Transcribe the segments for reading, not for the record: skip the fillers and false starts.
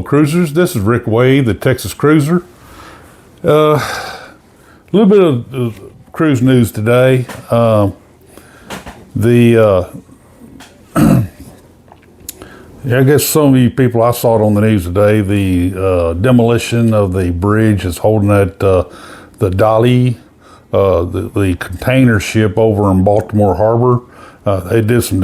cruisers. This is Rick Wade, the Texas Cruiser. A little bit of cruise news today. I guess some of you people, I saw it on the news today, the demolition of the bridge is holding at the Dali, the container ship over in Baltimore Harbor. They did some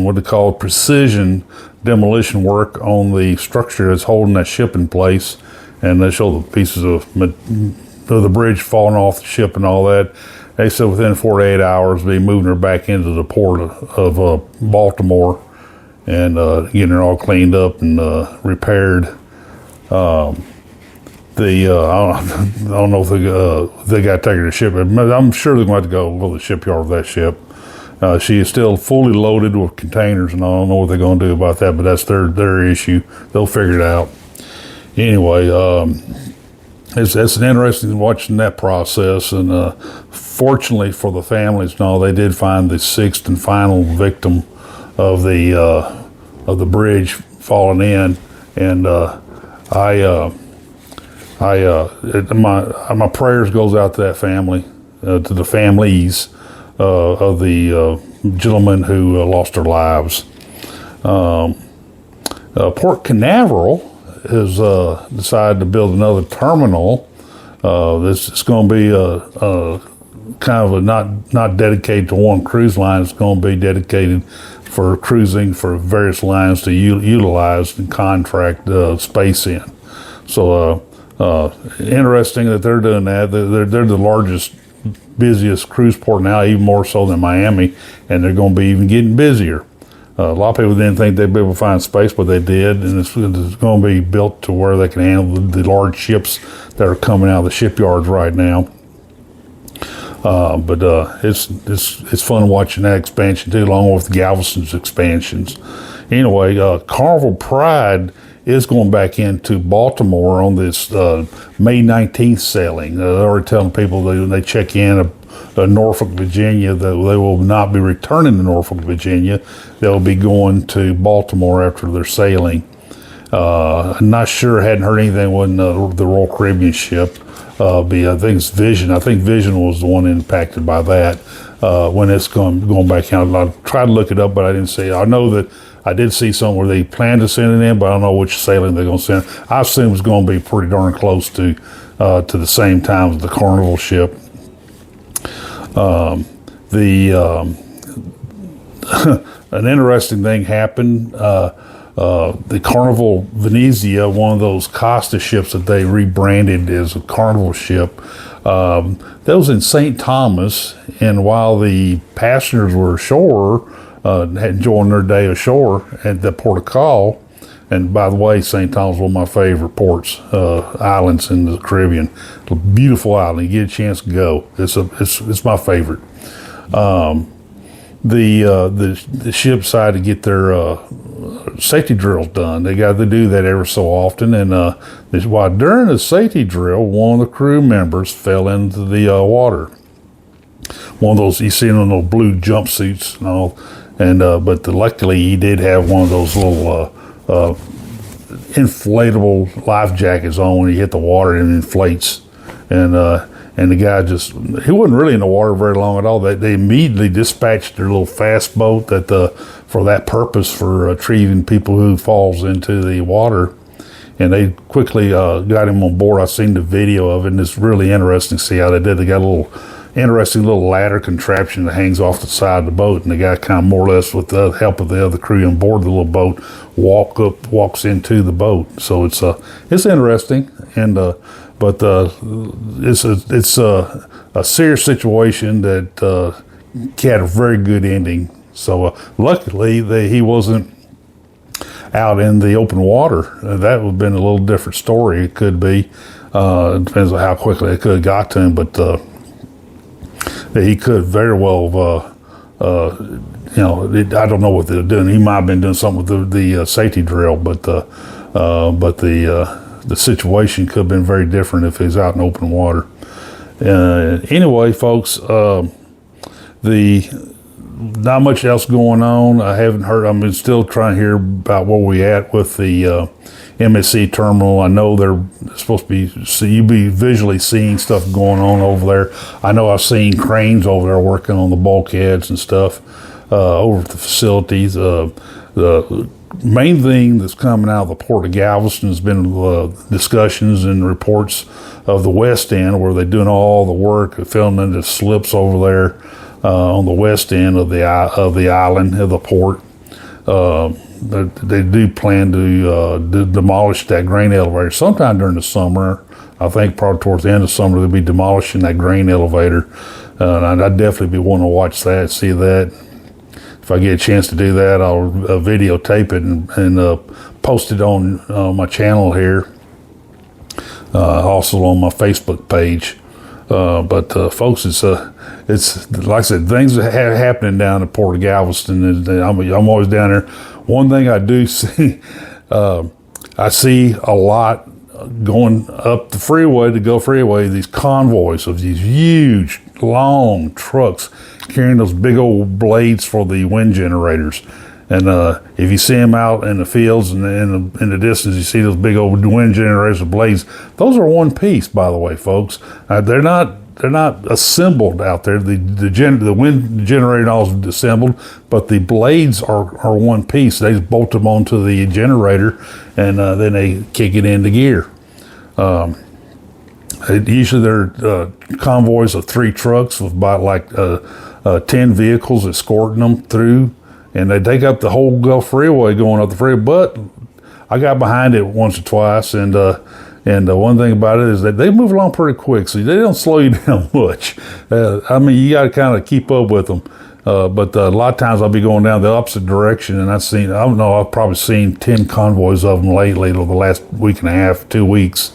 what they call precision demolition work on the structure that's holding that ship in place, and they show the pieces of the bridge falling off the ship and all that. They said within 48 hours they'll be moving her back into the port of Baltimore and getting her all cleaned up and repaired. I don't know if they got to take her to ship, but I'm sure they're going to have to go to the shipyard with that ship. She is still fully loaded with containers, and I don't know what they're going to do about that, but that's their issue. They'll figure it out. Anyway, it's an interesting watching that process, and fortunately for the families, they did find the sixth and final victim of the bridge falling in, and my prayers goes out to that family, to the families of the gentlemen who lost their lives. Port Canaveral has decided to build another terminal. This is going to be kind of not dedicated to one cruise line. It's going to be dedicated for cruising for various lines to utilize and contract space in. So interesting that they're doing that. They're the largest, busiest cruise port now, even more so than Miami, and they're going to be even getting busier. A lot of people didn't think they'd be able to find space, but they did, and it's going to be built to where they can handle the large ships that are coming out of the shipyards right now. But it's fun watching that expansion too, along with Galveston's expansions. Anyway, Carnival Pride is going back into Baltimore on this May 19th sailing. They're already telling people when they check in Norfolk, Virginia, that they will not be returning to Norfolk, Virginia. They'll be going to Baltimore after their sailing. I'm not sure, hadn't heard anything when the Royal Caribbean ship. I think it's Vision. I think Vision was the one impacted by that when it's going back out. I tried to look it up, but I didn't see it. I know that I did see somewhere they plan to send it in, but I don't know which sailing they're going to send. I assume it's going to be pretty darn close to the same time as the Carnival ship. An interesting thing happened. The Carnival Venezia, one of those Costa ships that they rebranded as a Carnival ship, that was in St. Thomas, and while the passengers were ashore, enjoying their day ashore at the Port of Call, and by the way, St. Thomas is one of my favorite ports, islands in the Caribbean. A beautiful island. You get a chance to go. It's my favorite. The ship decided to get their safety drills done. They got to do that every so often, and while during the safety drill, one of the crew members fell into the water. One of those you see in those blue jumpsuits and all, but luckily he did have one of those little inflatable life jackets on. When he hit the water, and inflates, and the guy he wasn't really in the water very long at all. They immediately dispatched their little fast boat for that purpose, for retrieving people who falls into the water, and they quickly got him on board. I've seen the video of it, and it's really interesting to see how they did. They got a little interesting little ladder contraption that hangs off the side of the boat, and the guy kind of more or less, with the help of the other crew on board the little boat, walks into the boat. So it's interesting, and but it's a serious situation that had a very good ending. So luckily he wasn't out in the open water. That would have been a little different story. It could be. It depends on how quickly they could have got to him, but he could very well have, I don't know what they're doing. He might have been doing something with the safety drill, but the situation could have been very different if he's out in open water. Anyway, folks, not much else going on. I haven't heard. I'm still trying to hear about where we at with the MSC terminal. I know they're supposed to be, so you be visually seeing stuff going on over there. I know I've seen cranes over there working on the bulkheads and stuff over at the facilities. The main thing that's coming out of the Port of Galveston has been discussions and reports of the west end, where they're doing all the work, filming the slips over there on the west end of the island of the port. They do plan to demolish that grain elevator sometime during the summer. I think probably towards the end of summer they'll be demolishing that grain elevator. I'd definitely be wanting to watch that, see that. If I get a chance to do that, I'll videotape it and post it on my channel here. Also on my Facebook page. But folks, it's like I said, things are happening down at Port of Galveston, and I'm always down there. One thing I do see, I see a lot going up the freeway, the Gulf Freeway, these convoys of these huge, long trucks carrying those big old blades for the wind generators. And if you see them out in the fields and in the distance, you see those big old wind generators with blades. Those are one piece, by the way, folks. They're not assembled out there. The wind generator all is assembled, but the blades are one piece. They just bolt them onto the generator, and then they kick it into gear. Usually they're convoys of 3 trucks with about like 10 vehicles escorting them through. And they take up the whole Gulf Freeway going up the freeway. But I got behind it once or twice, and one thing about it is that they move along pretty quick, so they don't slow you down much. I mean, you got to kind of keep up with them. But a lot of times I'll be going down the opposite direction, and I've probably seen 10 convoys of them lately over the last week and a half, 2 weeks,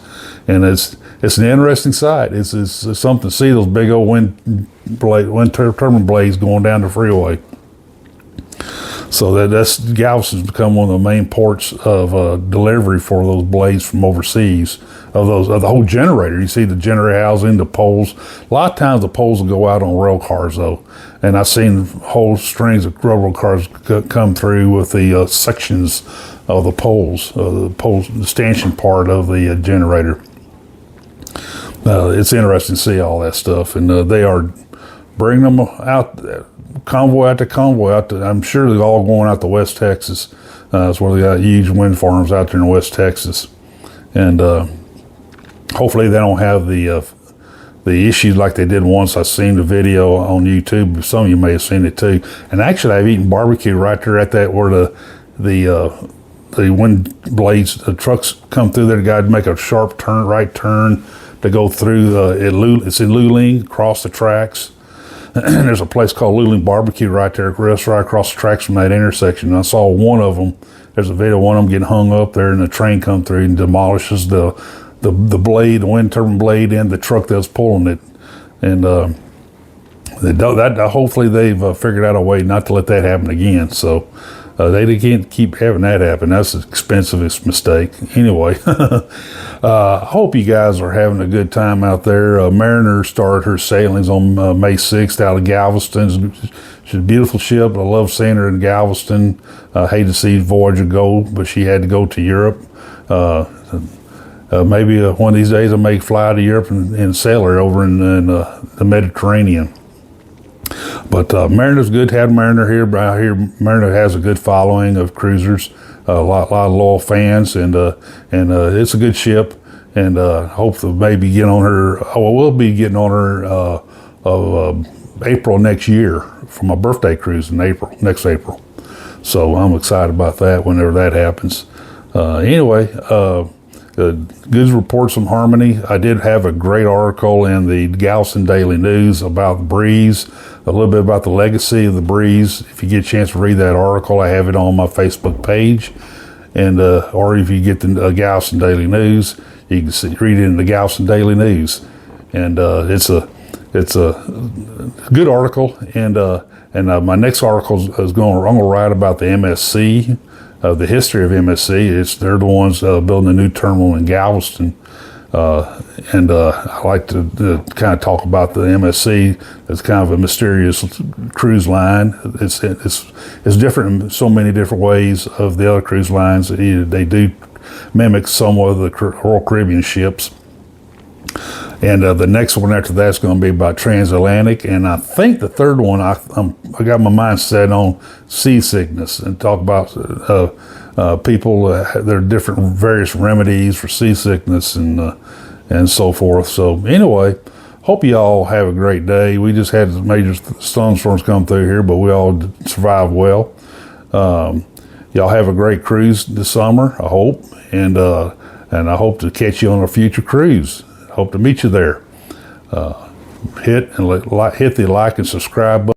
and it's an interesting sight. It's something to see those big old wind turbine blades going down the freeway. So that's Galveston's become one of the main ports of delivery for those blades from overseas. Of the whole generator, you see the generator housing, the poles. A lot of times the poles will go out on rail cars though, and I've seen whole strings of railroad cars come through with the sections of the poles, the stanchion part of the generator. It's interesting to see all that stuff, and they are bringing them out. Convoy after convoy out to, I'm sure they're all going out to West Texas. That's where they got huge wind farms out there in West Texas, and hopefully they don't have the issues like they did once. I seen the video on YouTube. Some of you may have seen it too. And actually, I've eaten barbecue right there at that where the wind blades, the trucks come through there. The guy make a sharp right turn to go through. It's in Luling, across the tracks. And there's a place called Luling Barbecue right there, right across the tracks from that intersection. And I saw one of them. There's a video of one of them getting hung up there, and the train come through and demolishes the blade, the wind turbine blade, and the truck that's pulling it. And hopefully they've figured out a way not to let that happen again. So they can't keep having that happen. That's an expensive mistake. Anyway, I hope you guys are having a good time out there. Mariner started her sailings on May 6th out of Galveston. She's a beautiful ship. I love seeing her in Galveston. I hate to see Voyager go, but she had to go to Europe. Maybe one of these days I may fly to Europe and sail her over in the Mediterranean. But Mariner's good to have Mariner here. But I hear Mariner has a good following of cruisers, a lot of loyal fans, and it's a good ship. And hope to maybe get on her. We'll be getting on her April next year for my birthday cruise in next April. So I'm excited about that whenever that happens. Anyway. Good reports from Harmony. I did have a great article in the Galveston Daily News about the Breeze, a little bit about the legacy of the Breeze. If you get a chance to read that article, I have it on my Facebook page, and or if you get the Galveston Daily News, you can read it in the Galveston Daily News, and it's a good article. And my next article I'm going to write about the MSC. The history of MSC. They're the ones building a new terminal in Galveston, and I like to kind of talk about the MSC as kind of a mysterious cruise line. It's different in so many different ways of the other cruise lines. They do mimics some of the Royal Caribbean ships. And the next one after that's going to be about transatlantic, and I think the third one I got my mind set on seasickness and talk about people. There are different various remedies for seasickness and so forth. So anyway, hope you all have a great day. We just had major thunderstorms come through here, but we all survived well. Y'all have a great cruise this summer, I hope, and I hope to catch you on a future cruise. Hope to meet you there. Hit the like and subscribe button.